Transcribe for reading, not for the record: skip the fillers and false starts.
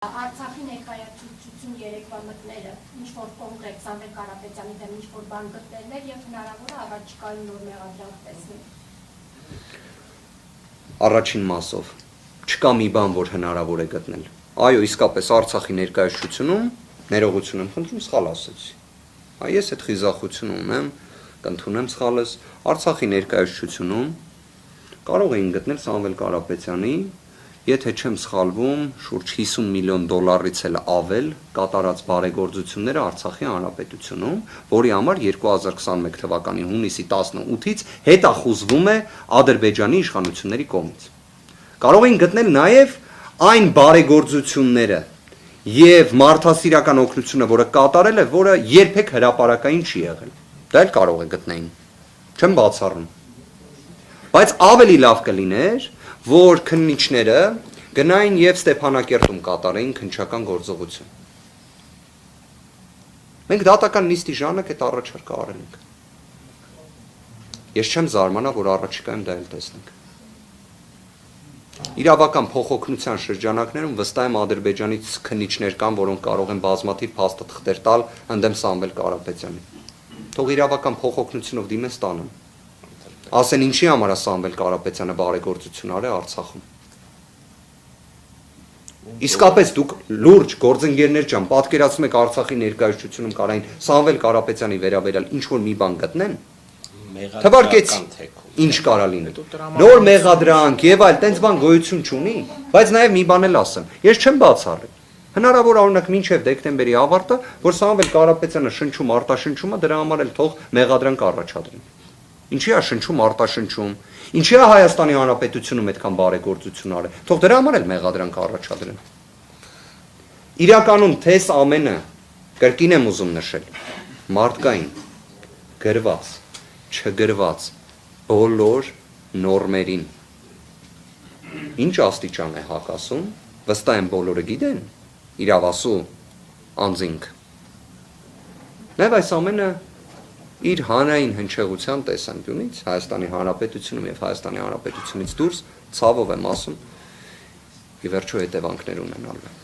Արցախի ներկայացուցություն երեկվա մտները ինչ-որ կոնկրետ Սամվել Կարապետյանի դեմ ինչ-որ բան գտնելն էր և հնարավոր է առաջիկայում նոր մեղադրանք տեսնել։ Առաջին մասով չկա մի բան, որ հնարավոր է գտնել։ Այո, իսկապես Արցախի ներկայացությունում ներողություն եմ խնդրում, սխալ ասեցի։ Ես այդ խիզախությունը ունեմ, կընդունեմ սխալս, Արցախի ներկայացությունում կարող էին գտնել Սամվել Կարապետյանի, եթե չեմ սխալվում, շուրջ 50 միլիոն դոլարից էլ ավել կատարած բարեգործությունները Արցախի Հանրապետությունում, որի համար 2021 թվականի հունիսի 18-ից հետախուզվում է Ադրբեջանի իշխանությունների կողմից։ Կարող էին գտնել նաև այն բարեգործությունները եւ մարդասիրական օգնությունը, որը կատարել է, որը երբեք հրապարակային չի եղել։ Դա էլ կարող է գտնեին։ Չեմ բացառում։ Բայց ավելի լավ կլիներ, որ քննիչները գնային եւ Ստեփանակերտում կատարեին քննչական գործողություն։ Մենք դատական նիստի ժամանակ այդ առաջարկը արել ենք։ Ես չեմ զարմանա, որ առաջիկայում դա էլ տեսնենք։ Իրավական փոխօգնության շրջանակներում վստահ եմ Ադրբեջանից քննիչներ կան, որոնք կարող են բազմաթիվ փաստաթղթեր տալ ընդդեմ Սամվել Կարապետյանի։ Թող իրավական փոխօգնությունով դիմեն ստանան։ Ասեն ինչի համար է Սամվել Կարապետյանը բարեգործություն արել Արցախում։ Իսկապես դուք լուրջ գործընկերներ ջան, պատկերացնում եք Արցախի ներկայացությունում կարային Սամվել Կարապետյանի վերաբերյալ ինչ-որ մի բան գտնեն։ Թվարկեցի, ինչ կարա լինել։ Նոր մեղադրանք եւ այլ, տենց բան գոյություն չունի, բայց նաեւ մի բան էլ ասեմ։ Ես չեմ բացառել։ Հնարավոր օրինակ մինչև դեկտեմբերի ավարտը, որ Սամվել Կարապետյանը շնչում արտաշնչումը, դրա համար էլ թող մեղադրանք առաջադրեն։ Ինչի է շնչում արտաշնչում։ Ինչի է Հայաստանի Հանրապետությունում այդքան բարեգործություն արել։ Թող դրա համար էլ մեղադրանք առաջադրեն։ Իրականում թես ամենը կրկին եմ ուզում նշել։ Մարդկային գրված, չգրված բոլոր նորմերին։ Ինչ աստիճան է հակասում, վստահ եմ բոլորը գիտեն, իրավասու անձինք։ Նաև այս ամենը իր հանրային հնչեղության տեսանկյունից Հայաստանի Հանրապետությունում եւ Հայաստանի Հանրապետությունից դուրս ցավով եմ ասում, ի վերջո հետևանքներ ունենալու։